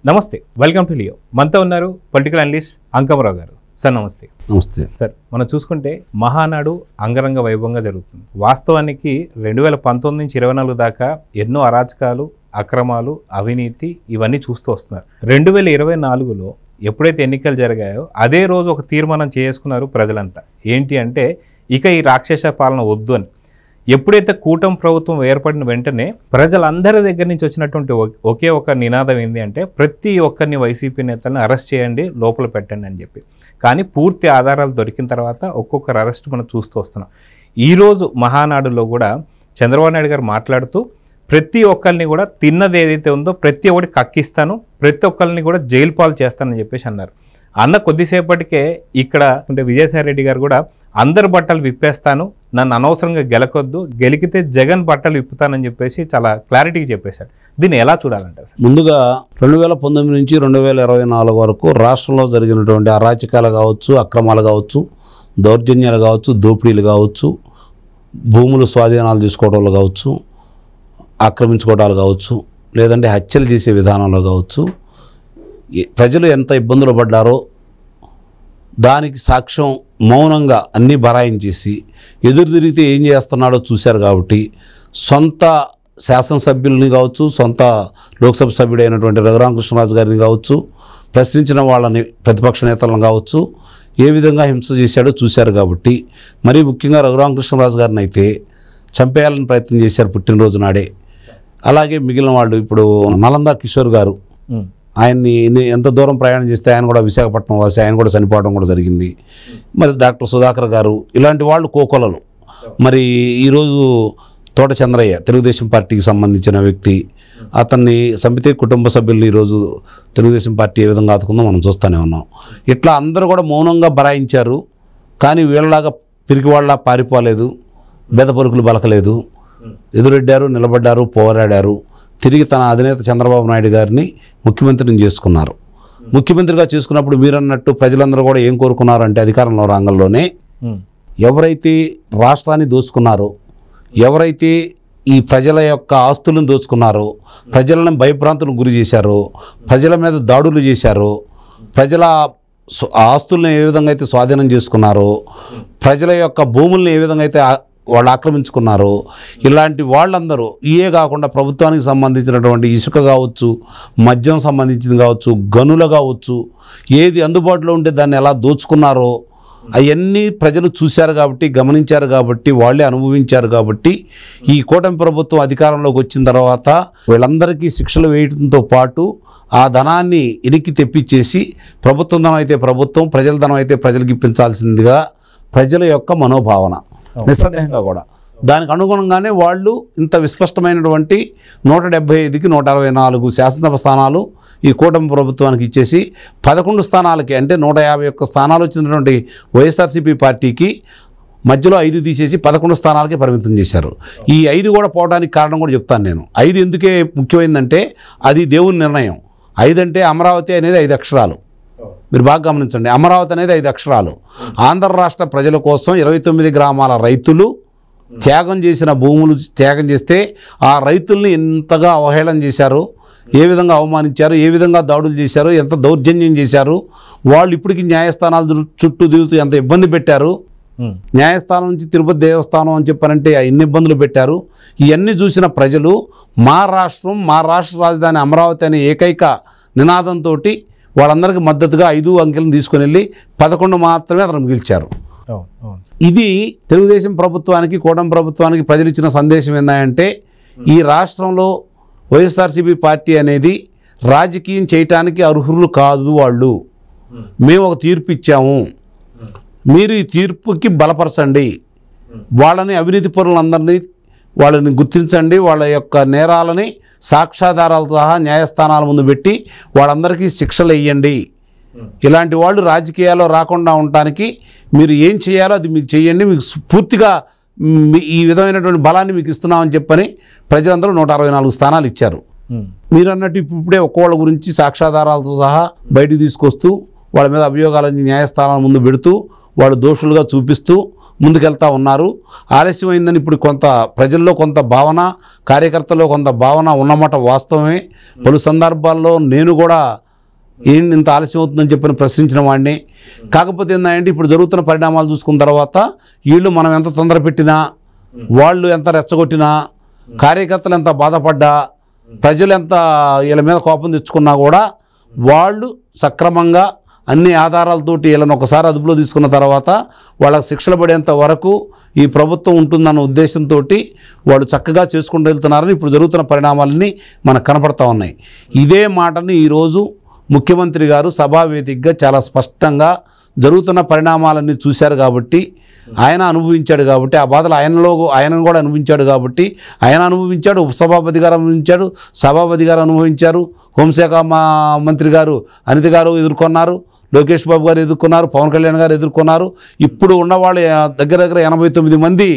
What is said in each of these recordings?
నమస్తే, welcome to Leo. మనతో ఉన్నారు పొలిటికల్ అనలిస్ట్ అంకమరావు గారు. సార్ నమస్తే. నమస్తే సార్, మనం చూసుకుంటే మహానాడు అంగరంగ వైభవంగా జరుగుతుంది. వాస్తవానికి 2019 నుంచి 24 దాకా ఎన్నో అరాచకాలు, అక్రమాలు, అవినీతి ఇవన్నీ చూస్తూ వస్తున్నారు. 2024లో ఎప్పుడైతే ఎన్నికలు జరిగాయో అదే రోజు ఒక తీర్మానం చేసుకున్నారు ప్రజలంతా. ఏంటి అంటే ఇక ఈ రాక్షస పాలన వద్దు అని. ఎప్పుడైతే కూటమి ప్రభుత్వం ఏర్పడిన వెంటనే ప్రజలందరి దగ్గర నుంచి వచ్చినటువంటి ఒకే ఒక నినాదం ఏంటి అంటే ప్రతి ఒక్కరిని వైసీపీ నేతలను అరెస్ట్ చేయండి, లోపల పెట్టండి అని చెప్పి. కానీ పూర్తి ఆధారాలు దొరికిన తర్వాత ఒక్కొక్కరు అరెస్ట్ మనం చూస్తూ వస్తున్నాం. ఈరోజు మహానాడులో కూడా చంద్రబాబు నాయుడు గారు మాట్లాడుతూ ప్రతి ఒక్కరిని కూడా తిన్నది ఏదైతే ఉందో ప్రతి ఒక్కటి కక్కిస్తాను, ప్రతి ఒక్కరిని కూడా జైలు పాలు చేస్తానని చెప్పేసి అన్నారు. అన్న కొద్దిసేపటికే ఇక్కడ అంటే విజయసాయి రెడ్డి గారు కూడా అందరు బట్టలు విప్పేస్తాను, నన్ను అనవసరంగా గెలకొద్దు, గెలికితే జగన్ బట్టలు విప్పుతానని చెప్పేసి చాలా క్లారిటీగా చెప్పేశాడు. దీన్ని ఎలా చూడాలంటారు సార్? ముందుగా 2019 నుంచి 2024 వరకు రాష్ట్రంలో జరిగినటువంటి అరాచకాలు కావచ్చు, అక్రమాలు కావచ్చు, దౌర్జన్యాలు కావచ్చు, దోపిడీలు కావచ్చు, భూములు స్వాధీనాలు తీసుకోవడంలో కావచ్చు, ఆక్రమించుకోవడాలు కావచ్చు, లేదంటే హత్యలు చేసే విధానంలో కావచ్చు, ప్రజలు ఎంత ఇబ్బందులు పడ్డారో దానికి సాక్ష్యం మౌనంగా అన్నీ బరాయించేసి ఎదురు తిరిగితే ఏం చేస్తున్నాడో చూశారు. కాబట్టి సొంత శాసనసభ్యులని కావచ్చు, సొంత లోక్సభ సభ్యుడైనటువంటి రఘురామకృష్ణరాజు గారిని కావచ్చు, ప్రశ్నించిన వాళ్ళని ప్రతిపక్ష నేతలను కావచ్చు ఏ విధంగా హింస చేశాడో చూశారు. కాబట్టి మరీ ముఖ్యంగా రఘురామకృష్ణరాజు గారిని అయితే చంపేయాలని ప్రయత్నం చేశారు పుట్టినరోజు నాడే. అలాగే మిగిలిన వాళ్ళు ఇప్పుడు నలంద కిషోర్ గారు, ఆయన్ని ఎంత దూరం ప్రయాణం చేస్తే ఆయన కూడా విశాఖపట్నం వాసి, ఆయన కూడా చనిపోవడం కూడా జరిగింది. మరి డాక్టర్ సుధాకర్ గారు, ఇలాంటి వాళ్ళు కోకొలలు. మరి ఈరోజు తోట చంద్రయ్య తెలుగుదేశం పార్టీకి సంబంధించిన వ్యక్తి, అతన్ని చంపితే కుటుంబ సభ్యులు ఈరోజు తెలుగుదేశం పార్టీ ఏ విధంగా ఆదుకుందో మనం చూస్తూనే ఉన్నాం. ఇట్లా అందరూ కూడా మౌనంగా బరాయించారు. కానీ వీళ్ళలాగా పిరికి వాళ్ళ పారిపోలేదు, బెదపరుకులు బలకలేదు, ఎదురెడ్డారు, నిలబడ్డారు, పోరాడారు. తిరిగి తన అధినేత చంద్రబాబు నాయుడు గారిని ముఖ్యమంత్రిని చేసుకున్నారు. ముఖ్యమంత్రిగా చేసుకున్నప్పుడు మీరన్నట్టు ప్రజలందరూ కూడా ఏం కోరుకున్నారంటే అధికారంలో రంగంలోనే ఎవరైతే రాష్ట్రాన్ని దోచుకున్నారో, ఎవరైతే ఈ ప్రజల యొక్క ఆస్తులను దోచుకున్నారో, ప్రజలను భయభ్రాంతులకు గురి చేశారో, ప్రజల మీద దాడులు చేశారో, ప్రజల ఆస్తులను ఏ విధంగా అయితే స్వాధీనం చేసుకున్నారో, ప్రజల యొక్క భూములను ఏ విధంగా అయితే వాళ్ళు ఆక్రమించుకున్నారు, ఇలాంటి వాళ్ళందరూ ఇయే కాకుండా ప్రభుత్వానికి సంబంధించినటువంటి ఇసుక కావచ్చు, మద్యం సంబంధించింది కావచ్చు, గనులు కావచ్చు, ఏది అందుబాటులో ఉంటే దాన్ని ఎలా దోచుకున్నారో అవన్నీ ప్రజలు చూశారు. కాబట్టి గమనించారు, కాబట్టి వాళ్ళే అనుభవించారు. కాబట్టి ఈ కూటమి ప్రభుత్వం అధికారంలోకి వచ్చిన తర్వాత వీళ్ళందరికీ శిక్షలు వేయడంతో పాటు ఆ ధనాన్ని ఇనికి తెప్పించేసి ప్రభుత్వం ధనం అయితే ప్రభుత్వం, ప్రజల ధనం అయితే ప్రజలకు ఇప్పించాల్సిందిగా ప్రజల యొక్క మనోభావన. నిస్సందేహంగా కూడా దానికి అనుగుణంగానే వాళ్ళు ఇంత విస్పష్టమైనటువంటి 175కి 164 శాసనసభ స్థానాలు ఈ కూటమి ప్రభుత్వానికి ఇచ్చేసి 11 స్థానాలకి అంటే 151 స్థానాలు వచ్చినటువంటి వైఎస్ఆర్సీపీ పార్టీకి మధ్యలో 5 తీసేసి 11 స్థానాలకి పరిమితం చేశారు. ఈ 5 కూడా పోవడానికి కారణం కూడా చెప్తాను నేను. 5 ఎందుకే ముఖ్యమైందంటే అది దేవుని నిర్ణయం. 5 అంటే అమరావతి అనేది 5 అక్షరాలు. మీరు బాగా గమనించండి, అమరావతి అనేది 5 అక్షరాలు. ఆంధ్ర రాష్ట్ర ప్రజల కోసం 29 గ్రామాల రైతులు త్యాగం చేసిన భూములు త్యాగం చేస్తే ఆ రైతుల్ని ఎంతగా అవహేళన చేశారు, ఏ విధంగా అవమానించారు, ఏ విధంగా దాడులు చేశారు, ఎంత దౌర్జన్యం చేశారు. వాళ్ళు ఇప్పటికీ న్యాయస్థానాల చుట్టూ తిరుగుతూ ఎంత ఇబ్బంది పెట్టారు. న్యాయస్థానం నుంచి తిరుపతి దేవస్థానం అని చెప్పారంటే ఎన్ని ఇబ్బందులు పెట్టారు. ఇవన్నీ చూసిన ప్రజలు మా రాష్ట్రం, మా రాష్ట్ర రాజధాని అమరావతి అనే ఏకైక నినాదంతో వాళ్ళందరికీ మద్దతుగా 5 అంకెలను తీసుకుని వెళ్ళి 11 మాత్రమే అతను మిగిల్చారు. ఇది తెలుగుదేశం ప్రభుత్వానికి, కూటమి ప్రభుత్వానికి ప్రజలు ఇచ్చిన సందేశం ఏంటంటే ఈ రాష్ట్రంలో వైఎస్ఆర్సీపీ పార్టీ అనేది రాజకీయం చేయటానికి అర్హులు కాదు. వాళ్ళు మేము ఒక తీర్పు ఇచ్చాము, మీరు ఈ తీర్పుకి బలపరచండి, వాళ్ళని అవినీతి పరులందరినీ వాళ్ళని గుర్తించండి, వాళ్ళ యొక్క నేరాలని సాక్ష్యాధారాలతో సహా న్యాయస్థానాల ముందు పెట్టి వాళ్ళందరికీ శిక్షలు వేయండి. ఇలాంటి వాళ్ళు రాజకీయాల్లో రాకుండా ఉండటానికి మీరు ఏం చేయాలో అది మీకు చేయండి, మీకు పూర్తిగా ఈ విధమైనటువంటి బలాన్ని మీకు ఇస్తున్నామని చెప్పని ప్రజలందరూ 164 స్థానాలు ఇచ్చారు. మీరు అన్నట్టు ఇప్పుడే ఒక్కోళ్ళ గురించి సాక్ష్యాధారాలతో సహా బయటికి తీసుకొస్తూ వాళ్ళ మీద అభియోగాలని న్యాయస్థానాల ముందు పెడుతూ వాళ్ళు దోషులుగా చూపిస్తూ ముందుకెళ్తా ఉన్నారు. ఆలస్యమైందని ఇప్పుడు కొంత ప్రజల్లో కొంత భావన, కార్యకర్తల్లో కొంత భావన ఉన్నమాట వాస్తవమే. పలు సందర్భాల్లో నేను కూడా ఏంటి ఇంత ఆలస్యం అవుతుందని చెప్పని ప్రశ్నించిన వాడిని. కాకపోతే ఏంటంటే ఇప్పుడు జరుగుతున్న పరిణామాలు చూసుకున్న తర్వాత వీళ్ళు మనం ఎంత తొందర పెట్టినా, వాళ్ళు ఎంత రెచ్చగొట్టినా, కార్యకర్తలు ఎంత బాధపడ్డా, ప్రజలు ఎంత వీళ్ళ మీద కోపం తెచ్చుకున్నా కూడా వాళ్ళు సక్రమంగా అన్ని ఆధారాలతోటి వీళ్ళని ఒకసారి అదుపులో తీసుకున్న తర్వాత వాళ్ళకి శిక్షలు పడేంత వరకు ఈ ప్రభుత్వం ఉంటుందన్న ఉద్దేశంతో వాళ్ళు చక్కగా చేసుకుంటూ వెళ్తున్నారని ఇప్పుడు జరుగుతున్న పరిణామాలన్నీ మనకు కనపడతా ఉన్నాయి. ఇదే మాటని ఈరోజు ముఖ్యమంత్రి గారు సభావేదికగా చాలా స్పష్టంగా జరుగుతున్న పరిణామాలన్నీ చూశారు కాబట్టి, ఆయన అనుభవించాడు కాబట్టి, ఆ బాధలు ఆయనను కూడా అనుభవించాడు కాబట్టి, ఆయన అనుభవించాడు, ఉపసభాపతి గారు అనుభవించాడు, సభాపతి గారు అనుభవించారు, హోంశాఖ మంత్రి గారు అనిత గారు ఎదుర్కొన్నారు, లోకేష్ బాబు గారు ఎదుర్కొన్నారు, పవన్ కళ్యాణ్ గారు ఎదుర్కొన్నారు. ఇప్పుడు ఉన్నవాళ్ళు దగ్గర 89 మంది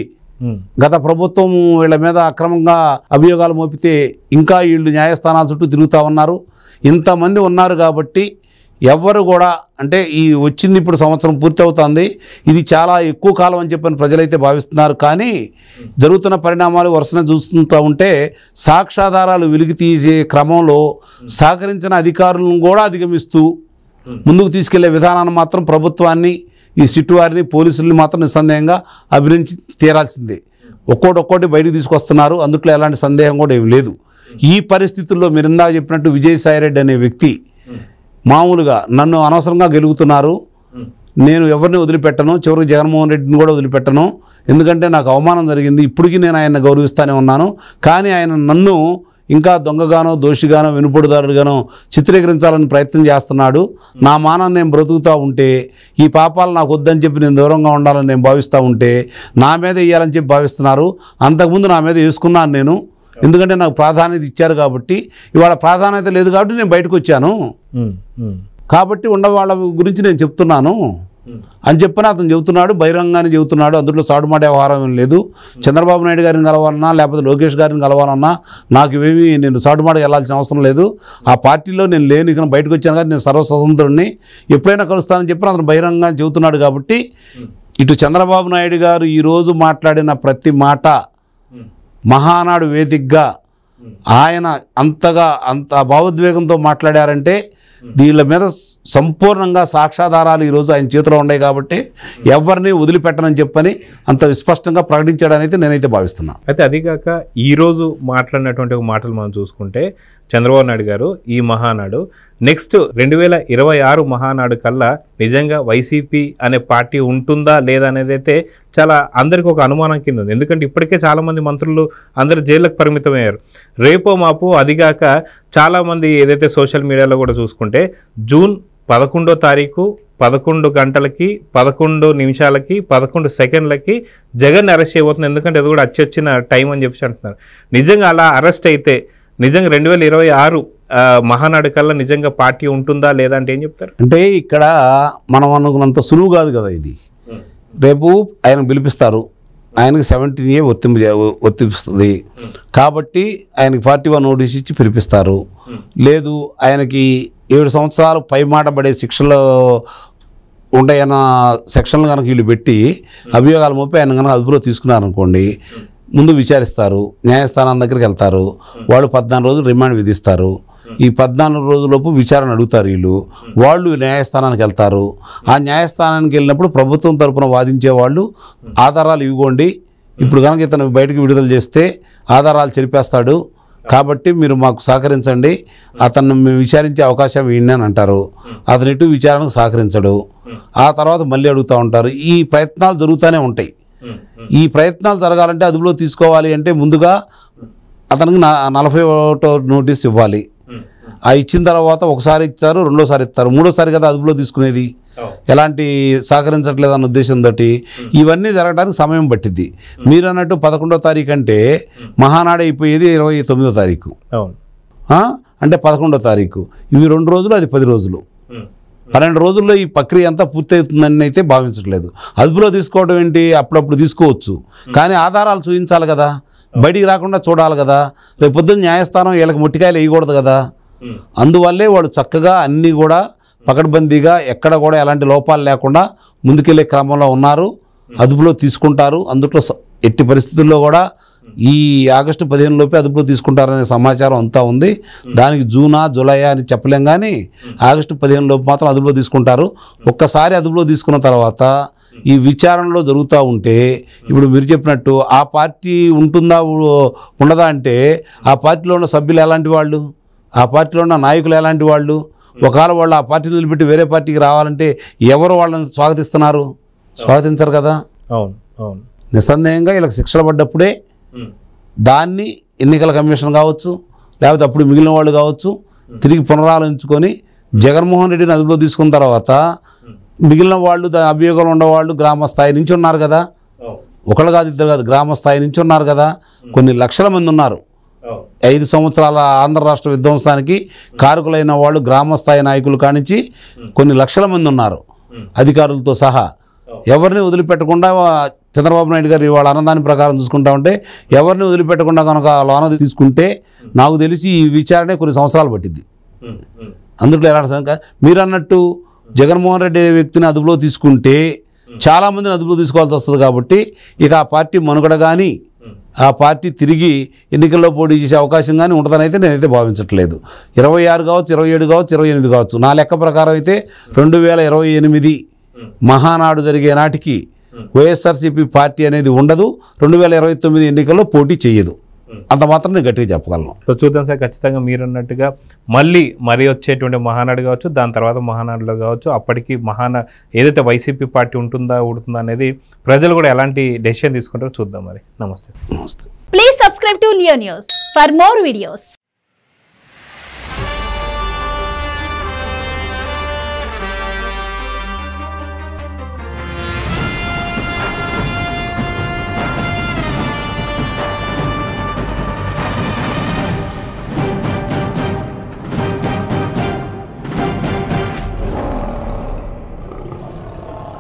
గత ప్రభుత్వం వీళ్ళ మీద అక్రమంగా అభియోగాలు మోపితే ఇంకా వీళ్ళు న్యాయస్థానాల చుట్టూ తిరుగుతూ ఉన్నారు. ఇంతమంది ఉన్నారు కాబట్టి ఎవరు కూడా అంటే ఈ వచ్చింది ఇప్పుడు సంవత్సరం పూర్తి అవుతుంది, ఇది చాలా ఎక్కువ కాలం అని చెప్పని ప్రజలైతే భావిస్తున్నారు. కానీ జరుగుతున్న పరిణామాలు వరుసనే చూస్తుంటూ ఉంటే సాక్ష్యాధారాలు వెలికి తీసే క్రమంలో సహకరించిన అధికారులను కూడా అధిగమిస్తూ ముందుకు తీసుకెళ్లే విధానాన్ని మాత్రం ప్రభుత్వాన్ని, ఈ సిట్టు వారిని, పోలీసుల్ని మాత్రం నిస్సందేహంగా అభినందించి తీరాల్సిందే. ఒక్కోటి బయటకు తీసుకొస్తున్నారు, అందుట్లో ఎలాంటి సందేహం కూడా ఏమి లేదు. ఈ పరిస్థితుల్లో మీరు ఇందాక చెప్పినట్టు విజయసాయిరెడ్డి అనే వ్యక్తి మామూలుగా నన్ను అనవసరంగా గెలుగుతున్నారు, నేను ఎవరిని వదిలిపెట్టను, చివరికి జగన్మోహన్ రెడ్డిని కూడా వదిలిపెట్టను, ఎందుకంటే నాకు అవమానం జరిగింది, ఇప్పటికీ నేను ఆయన్ని గౌరవిస్తూనే ఉన్నాను, కానీ ఆయన నన్ను ఇంకా దొంగగానో, దోషిగానో, వెనుపొడుదారుగానో చిత్రీకరించాలని ప్రయత్నం చేస్తున్నాడు. నా మానాన్ని నేను బ్రతుకుతూ ఉంటే, ఈ పాపాలు నాకు వద్దని చెప్పి నేను దూరంగా ఉండాలని నేను భావిస్తూ ఉంటే నా మీద వేయాలని చెప్పి భావిస్తున్నారు. అంతకుముందు నా మీద వేసుకున్నాను నేను, ఎందుకంటే నాకు ప్రాధాన్యత ఇచ్చారు కాబట్టి. ఇవాళ ప్రాధాన్యత లేదు కాబట్టి నేను బయటకు వచ్చాను, కాబట్టి ఉన్న వాళ్ళ గురించి నేను చెప్తున్నాను అని చెప్పని అతను చెబుతున్నాడు, బహిరంగానే చెబుతున్నాడు. అందులో సాటుమాట వ్యవహారం ఏం లేదు. చంద్రబాబు నాయుడు గారిని కలవాలన్నా లేకపోతే లోకేష్ గారిని కలవాలన్నా నాకు ఇవేమీ నేను సాటుమాటకి వెళ్ళాల్సిన అవసరం లేదు. ఆ పార్టీలో నేను లేను, ఇక బయటకు వచ్చాను కానీ నేను సర్వస్వతంత్రుడిని, ఎప్పుడైనా కలుస్తానని చెప్పి అతను బహిరంగంగా చెబుతున్నాడు. కాబట్టి ఇటు చంద్రబాబు నాయుడు గారు ఈరోజు మాట్లాడిన ప్రతి మాట మహానాడు వేదికగా ఆయన అంత భావోద్వేగంతో మాట్లాడారంటే దీళ్ళ మీద సంపూర్ణంగా సాక్ష్యాధారాలు ఈరోజు ఆయన చేతిలో ఉన్నాయి కాబట్టి ఎవరిని వదిలిపెట్టనని చెప్పని అంత విస్పష్టంగా ప్రకటించాడనైతే నేనైతే భావిస్తున్నాను. అయితే అదిగాక ఈరోజు మాట్లాడినటువంటి మాటలు మనం చూసుకుంటే చంద్రబాబు నాయుడు గారు ఈ మహానాడు నెక్స్ట్ 2026 మహానాడు కల్లా నిజంగా వైసీపీ అనే పార్టీ ఉంటుందా లేదా అనేది అయితే చాలా అందరికీ ఒక అనుమానం కింద ఉంది. ఎందుకంటే ఇప్పటికే చాలామంది మంత్రులు అందరు జైళ్ళకు పరిమితమయ్యారు. రేపో మాపు అదిగాక చాలామంది ఏదైతే సోషల్ మీడియాలో కూడా చూసుకుంటే జూన్ 11వ తారీఖు 11 గంటలకి 11 నిమిషాలకి 11 సెకండ్లకి జగన్ అరెస్ట్ చేయబోతుంది. ఎందుకంటే అది కూడా అచ్చొచ్చిన టైం అని చెప్పి అంటున్నారు. నిజంగా అలా అరెస్ట్ అయితే నిజంగా 2026 మహానాడు కల్లా నిజంగా పార్టీ ఉంటుందా లేదా అంటే ఏం చెప్తారు? అంటే ఇక్కడ మనం అనుకున్నంత సులువు కాదు కదా ఇది. రేపు ఆయన పిలిపిస్తారు, ఆయనకి 17A వర్తిస్తుంది కాబట్టి ఆయనకి 41 నోటీస్ ఇచ్చి పిలిపిస్తారు. లేదు ఆయనకి 7 సంవత్సరాలు పై మాట పడే శిక్షలు ఉంటాయన్న సెక్షన్లు కనుక వీళ్ళు పెట్టి అభియోగాలు మోపి ఆయన కనుక అదుపులో తీసుకున్నారనుకోండి, ముందు విచారిస్తారు, న్యాయస్థానం దగ్గరికి వెళ్తారు, వాళ్ళు 14 రోజులు రిమాండ్ విధిస్తారు. ఈ 14 రోజులలోపు విచారణ అడుగుతారు వాళ్ళు న్యాయస్థానానికి వెళ్తారు. ఆ న్యాయస్థానానికి వెళ్ళినప్పుడు ప్రభుత్వం తరపున వాదించే వాళ్ళు ఆధారాలు ఇవ్వండి, ఇప్పుడు కనుక ఇతను బయటకు విడుదల చేస్తే ఆధారాలు చెరిపేస్తాడు కాబట్టి మీరు మాకు సహకరించండి, అతన్ని మేము విచారించే అవకాశం ఇవ్వండి అని అంటారు. అతను ఇటు విచారణకు సహకరించడు. ఆ తర్వాత మళ్ళీ అడుగుతూ ఉంటారు. ఈ ప్రయత్నాలు జరుగుతూనే ఉంటాయి. ఈ ప్రయత్నాలు జరగాలంటే అదుపులో తీసుకోవాలి అంటే ముందుగా అతనికి 41 నోటీస్ ఇవ్వాలి. ఆ ఇచ్చిన తర్వాత ఒకసారి ఇస్తారు, రెండోసారి ఇస్తారు, మూడోసారి కదా అదుపులో తీసుకునేది. ఎలాంటి సహకరించట్లేదు అన్న ఉద్దేశంతో ఇవన్నీ జరగడానికి సమయం పట్టిద్ది. మీరు అన్నట్టు 11వ తారీఖు అంటే మహానాడు అయిపోయేది 29వ తారీఖు, అంటే 11వ తారీఖు, ఇవి 2 రోజులు, అది 10 రోజులు, 12 రోజుల్లో ఈ ప్రక్రియ అంతా పూర్తవుతుందని అయితే భావించట్లేదు. అదుపులో తీసుకోవడం ఏంటి, అప్పుడప్పుడు తీసుకోవచ్చు, కానీ ఆధారాలు చూపించాలి కదా, బయటికి రాకుండా చూడాలి కదా. రేపు పొద్దున్న న్యాయస్థానం వీళ్ళకి ముట్టికాయలు వేయకూడదు కదా. అందువల్లే వాళ్ళు చక్కగా అన్నీ కూడా పకడ్బందీగా ఎక్కడ కూడా ఎలాంటి లోపాలు లేకుండా ముందుకెళ్లే క్రమంలో ఉన్నారు. అదుపులో తీసుకుంటారు. అందులో ఎట్టి పరిస్థితుల్లో కూడా ఈ ఆగస్టు 15 లోపే అదుపులో తీసుకుంటారనే సమాచారం అంతా ఉంది. దానికి జూనా జూలైయా అని చెప్పలేం, కానీ ఆగస్టు 15 లోపు మాత్రం అదుపులో తీసుకుంటారు. ఒక్కసారి అదుపులో తీసుకున్న తర్వాత ఈ విచారణలో జరుగుతూ ఉంటే, ఇప్పుడు మీరు చెప్పినట్టు ఆ పార్టీ ఉంటుందా ఉండదా అంటే, ఆ పార్టీలో ఉన్న సభ్యులు ఎలాంటి వాళ్ళు, ఆ పార్టీలో ఉన్న నాయకులు ఎలాంటి వాళ్ళు, ఒకవేళ వాళ్ళు ఆ పార్టీని వదిలిపెట్టి వేరే పార్టీకి రావాలంటే ఎవరు వాళ్ళని స్వాగతిస్తున్నారు? స్వాగతించరు కదా. అవును అవును. నిస్సందేహంగా వీళ్ళకి శిక్షలు పడ్డప్పుడే దాన్ని ఎన్నికల కమిషన్ కావచ్చు, లేకపోతే అప్పుడు మిగిలిన వాళ్ళు కావచ్చు, తిరిగి పునరాలోచించుకొని జగన్మోహన్ రెడ్డిని అదుపులో తీసుకున్న తర్వాత మిగిలిన వాళ్ళు అభియోగాలు ఉన్నవాళ్ళు గ్రామ స్థాయి నుంచి ఉన్నారు కదా. ఒకళ్ళు కాదు, ఇద్దరు కాదు, గ్రామ స్థాయి నుంచి ఉన్నారు కదా. కొన్ని లక్షల మంది ఉన్నారు. 5 సంవత్సరాల ఆంధ్ర రాష్ట్ర విధ్వంసానికి కారకులైన వాళ్ళు గ్రామ స్థాయి నాయకులు కానించి కొన్ని లక్షల మంది ఉన్నారు, అధికారులతో సహా. ఎవరిని వదిలిపెట్టకుండా చంద్రబాబు నాయుడు గారు వాళ్ళ అన్నదాని ప్రకారం చూసుకుంటా ఉంటే, ఎవరిని వదిలిపెట్టకుండా కనుక లోన తీసుకుంటే నాకు తెలిసి ఈ విచారణ కొన్ని సంవత్సరాలు పట్టింది. అందులో ఎలాంటి మీరు అన్నట్టు జగన్మోహన్ రెడ్డి వ్యక్తిని అదుపులో తీసుకుంటే చాలామందిని అదుపులో తీసుకోవాల్సి వస్తుంది. కాబట్టి ఇక ఆ పార్టీ మనుగడ కానీ, ఆ పార్టీ తిరిగి ఎన్నికల్లో పోటీ చేసే అవకాశం కానీ ఉంటుందని అయితే నేనైతే భావించట్లేదు. 26 కావచ్చు, 27 కావచ్చు, 28 కావచ్చు. నా లెక్క ప్రకారం అయితే 2028 మహానాడు జరిగే నాటికి వైఎస్ఆర్సీపీ పార్టీ అనేది ఉండదు. 2029 ఎన్నికల్లో పోటీ చేయదు. అంత మాత్రం నేను గట్టిగా చెప్పగలను. సో చూద్దాం సార్, ఖచ్చితంగా మీరు అన్నట్టుగా మరీ వచ్చేటువంటి మహానాడు కావచ్చు, దాని తర్వాత మహానాడులో కావచ్చు, అప్పటికి ఏదైతే వైసీపీ పార్టీ ఉంటుందా ఊడుతుందా అనేది ప్రజలు కూడా ఎలాంటి డెసిషన్ తీసుకుంటారో చూద్దాం. మరి నమస్తే. నమస్తే. Please subscribe to Leo news for more videos.